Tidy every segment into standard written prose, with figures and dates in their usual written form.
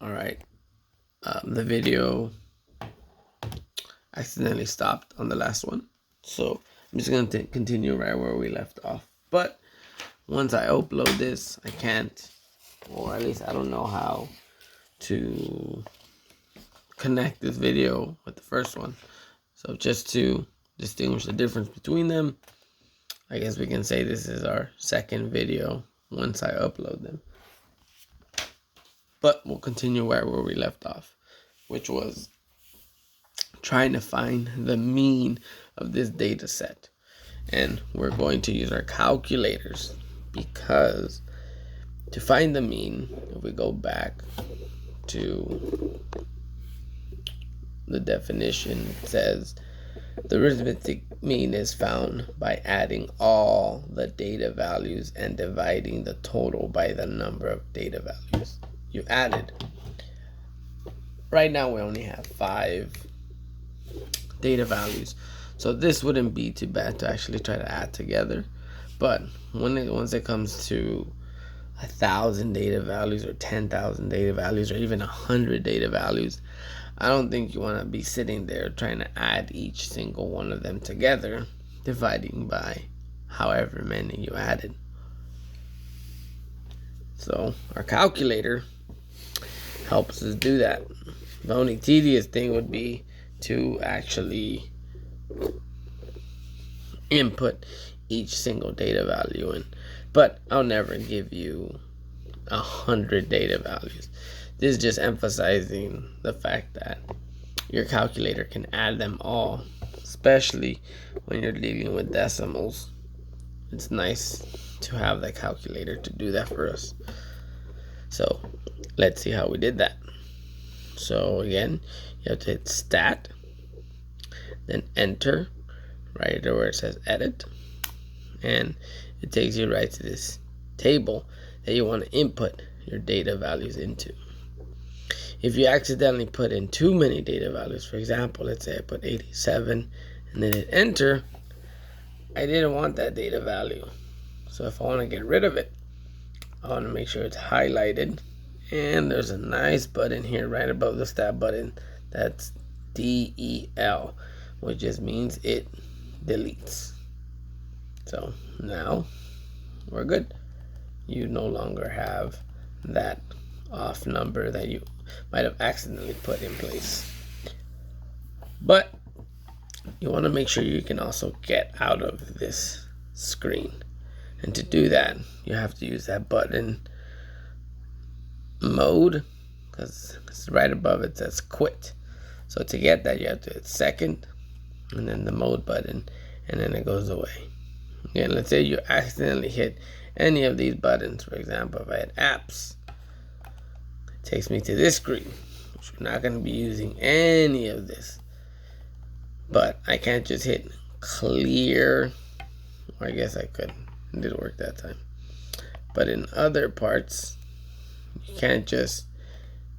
All right. The video accidentally stopped on the last one. So I'm just going to continue right where we left off. But once I upload this, I can't, or at least I don't know how to connect this video with the first one. So just to distinguish the difference between them, I guess we can say this is our second video once I upload them. But we'll continue where we left off, which was trying to find the mean of this data set. And we're going to use our calculators because to find the mean, if we go back to the definition, it says the arithmetic mean is found by adding all the data values and dividing the total by the number of data values you added. Right now we only have 5 data values, so this wouldn't be too bad to actually try to add together. But once it comes to 1,000 data values or 10,000 data values or even 100 data values, I don't think you want to be sitting there trying to add each single one of them together, dividing by however many you added. So our calculator helps us do that. The only tedious thing would be to actually input each single data value in. But I'll never give you 100 data values. This is just emphasizing the fact that your calculator can add them all, especially when you're dealing with decimals. It's nice to have the calculator to do that for us. So let's see how we did that. So again, you have to hit stat, then enter, right where it says edit, and it takes you right to this table that you want to input your data values into. If you accidentally put in too many data values, for example, let's say I put 87 and then hit enter, I didn't want that data value. So if I want to get rid of it, I want to make sure it's highlighted, and there's a nice button here right above the stat button that's DEL, which just means it deletes. So now we're good. You no longer have that off number that you might have accidentally put in place. But you want to make sure you can also get out of this screen. And to do that, you have to use that button mode, because right above it says quit. So to get that, you have to hit second and then the mode button, and then it goes away. Again, let's say you accidentally hit any of these buttons. For example, if I hit apps, it takes me to this screen, which we're not going to be using any of this. But I can't just hit clear, or I guess I could. It didn't work that time. But in other parts, you can't just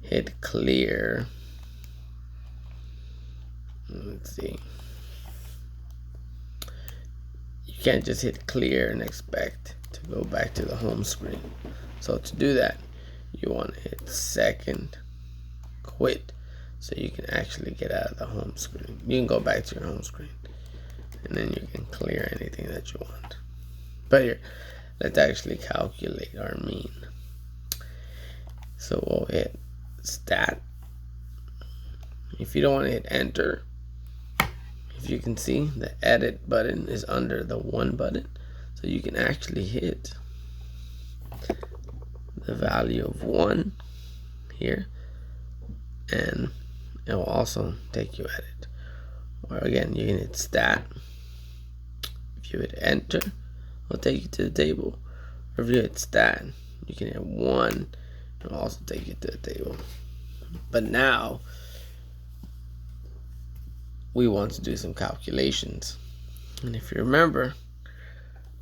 hit clear. Let's see. You can't just hit clear and expect to go back to the home screen. So to do that, you want to hit second, quit, so you can actually get out of the home screen. You can go back to your home screen, and then you can clear anything that you want. But here, let's actually calculate our mean. So we'll hit stat. If you don't want to hit enter, if you can see, the edit button is under the 1 button. So you can actually hit the value of 1 here, and it will also take you edit. Or again, you can hit stat. If you hit enter, it'll take you to the table. Or if you hit stat, you can hit 1. It'll also take you to the table. But now we want to do some calculations. And if you remember,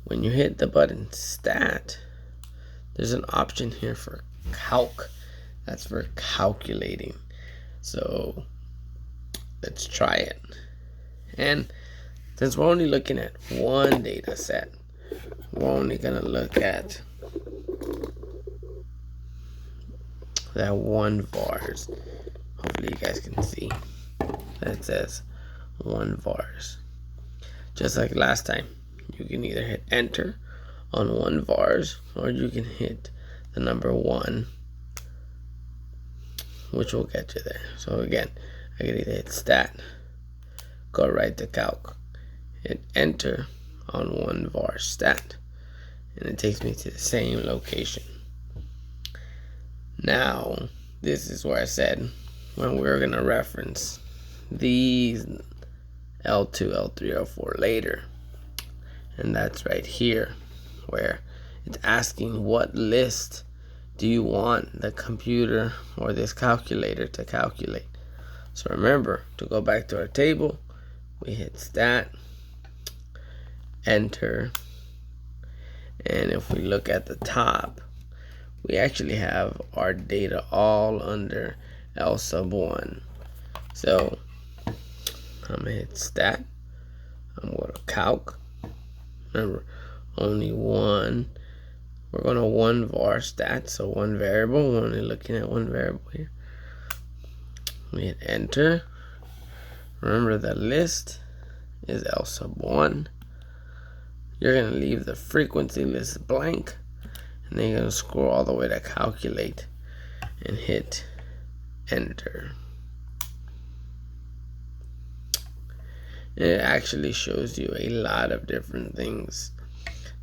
when you hit the button stat, there's an option here for calc. That's for calculating. So let's try it. And since we're only looking at one data set, we're only going to look at that 1 vars. Hopefully you guys can see that says 1 vars. Just like last time, you can either hit enter on 1 vars, or you can hit the number 1, which will get you there. So again, I can either hit stat, go right to calc, hit enter on 1 var stat, and it takes me to the same location. Now, this is where I said when we're going to reference these L2, L3, L4 later. And that's right here, where it's asking what list do you want the computer or this calculator to calculate. So remember, to go back to our table, we hit stat, enter, and if we look at the top, we actually have our data all under L sub 1. So I'm gonna hit stat, I'm gonna calc. Remember, only one. We're going to 1 var stat, so 1 variable. We're only looking at 1 variable here. We hit enter. Remember, the list is L sub 1. You're going to leave the frequency list blank, and then you're going to scroll all the way to calculate and hit enter. And it actually shows you a lot of different things.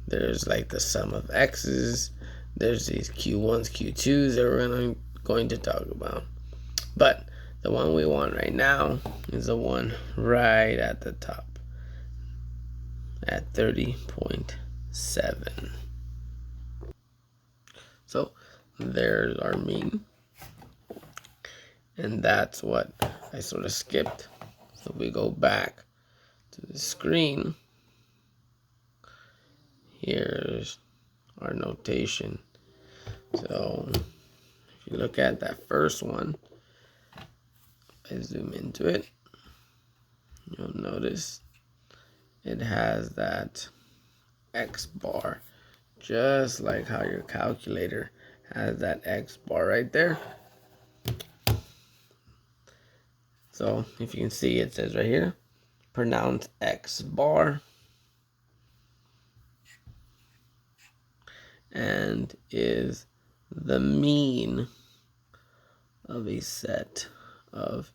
There's like the sum of x's. There's these Q1s, Q2s that we're going to talk about. But the one we want right now is the one right at the top at 30.7. So there's our mean. And that's what I sort of skipped. So we go back to the screen. Here's our notation. So if you look at that first one, I zoom into it, you'll notice it has that X bar, just like how your calculator has that X bar right there. So if you can see, it says right here, pronounce X bar, and is the mean of a set of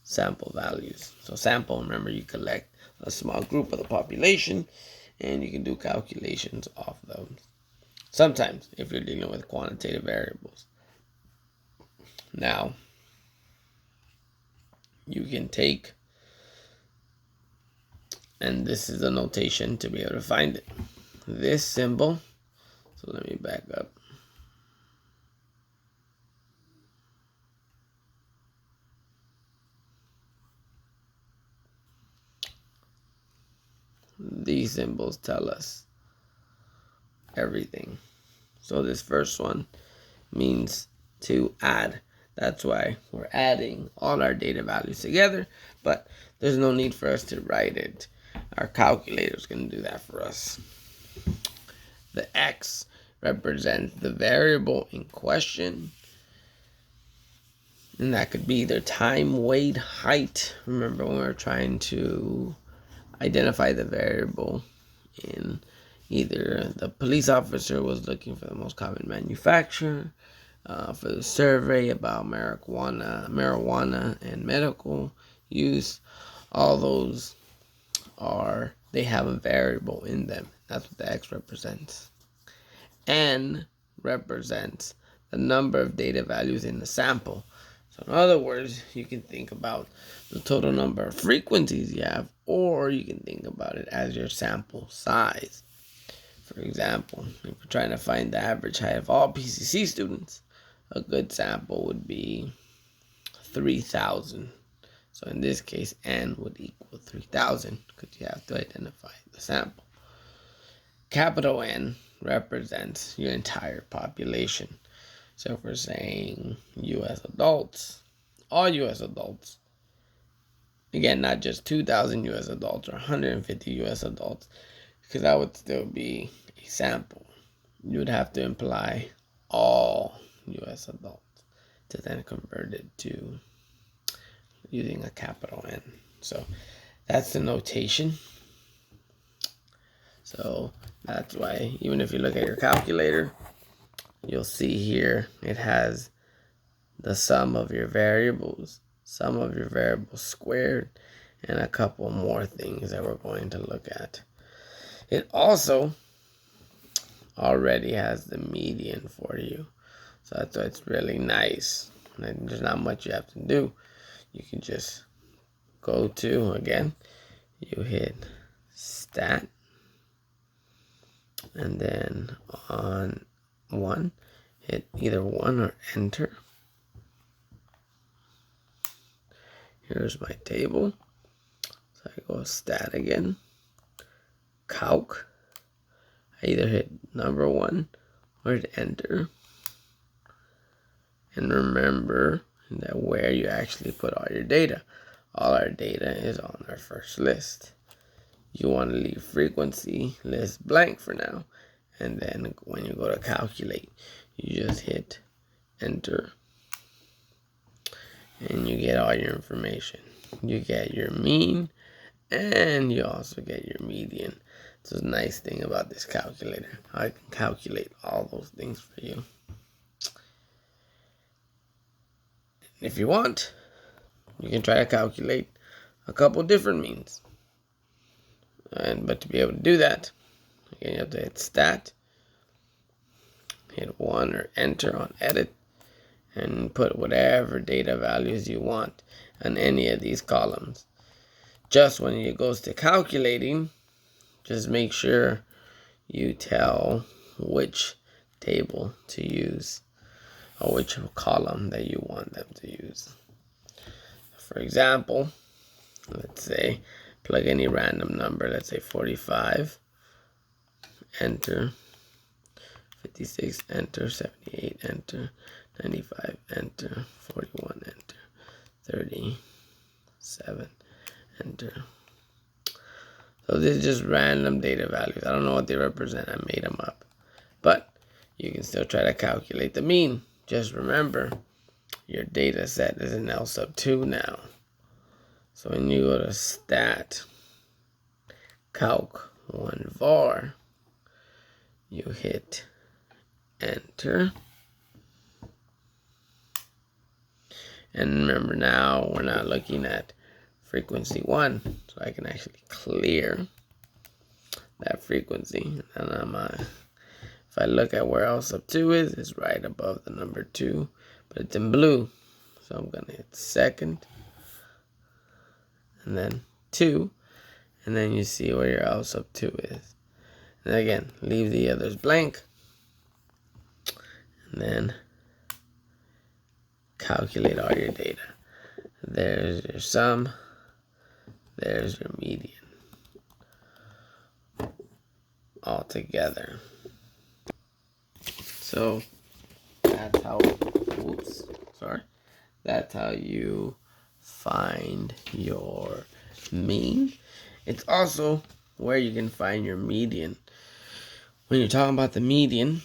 sample values. So sample, remember, you collect a small group of the population and you can do calculations off those. Sometimes if you're dealing with quantitative variables. Now, you can take, and this is a notation to be able to find it, this symbol. So let me back up. These symbols tell us everything. So this first one means to add. That's why we're adding all our data values together, but there's no need for us to write it. Our calculator is going to do that for us. The X represents the variable in question, and that could be either time, weight, height. Remember when we were trying to identify the variable in either the police officer was looking for the most common manufacturer, for the survey about marijuana and medical use. All those they have a variable in them. That's what the X represents. N represents the number of data values in the sample. So in other words, you can think about the total number of frequencies you have, or you can think about it as your sample size. For example, if we're trying to find the average height of all PCC students, a good sample would be 3,000. So in this case, N would equal 3,000 because you have to identify the sample. Capital N represents your entire population. So if we're saying U.S. adults, all U.S. adults, again, not just 2,000 U.S. adults or 150 U.S. adults, because that would still be a sample. You would have to imply all U.S. adults. to then convert it to using a capital N. So that's the notation. So that's why even if you look at your calculator, you'll see here it has the sum of your variables squared, and a couple more things that we're going to look at. It also already has the median for you. So that's why it's really nice. And there's not much you have to do. You can just go to, again, you hit stat, and then on 1, hit either 1 or enter. Here's my table. So I go stat again, calc. I either hit number 1 or hit enter. And remember that where you actually put all your data. All our data is on our first list. You want to leave frequency list blank for now. And then when you go to calculate, you just hit enter. And you get all your information. You get your mean, and you also get your median. So the nice thing about this calculator, I can calculate all those things for you. If you want, you can try to calculate a couple different means. But to be able to do that, again, you have to hit stat, hit 1 or enter on edit, and put whatever data values you want on any of these columns. Just when it goes to calculating, just make sure you tell which table to use or which column that you want them to use. For example, let's say plug any random number, let's say 45, enter, 56, enter, 78, enter, 95, enter, 41, enter, 37, enter. So this is just random data values. I don't know what they represent. I made them up. But you can still try to calculate the mean. Just remember, your data set is in L sub 2 now. So when you go to stat, calc 1 var, you hit enter. And remember, now we're not looking at frequency 1, so I can actually clear that frequency. And if I look at where L sub 2 is, it's right above the number 2, but it's in blue. So I'm going to hit second, and then 2, and then you see where your L sub 2 is. And again, leave the others blank, and then calculate all your data. There's your sum, there's your median, all together. So that's how, that's how you find your mean. It's also where you can find your median. When you're talking about the median,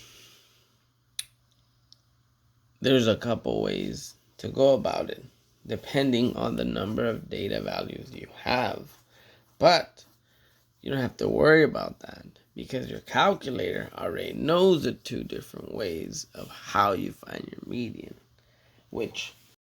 there's a couple ways to go about it, depending on the number of data values you have. But you don't have to worry about that, because your calculator already knows the 2 different ways of how you find your median, which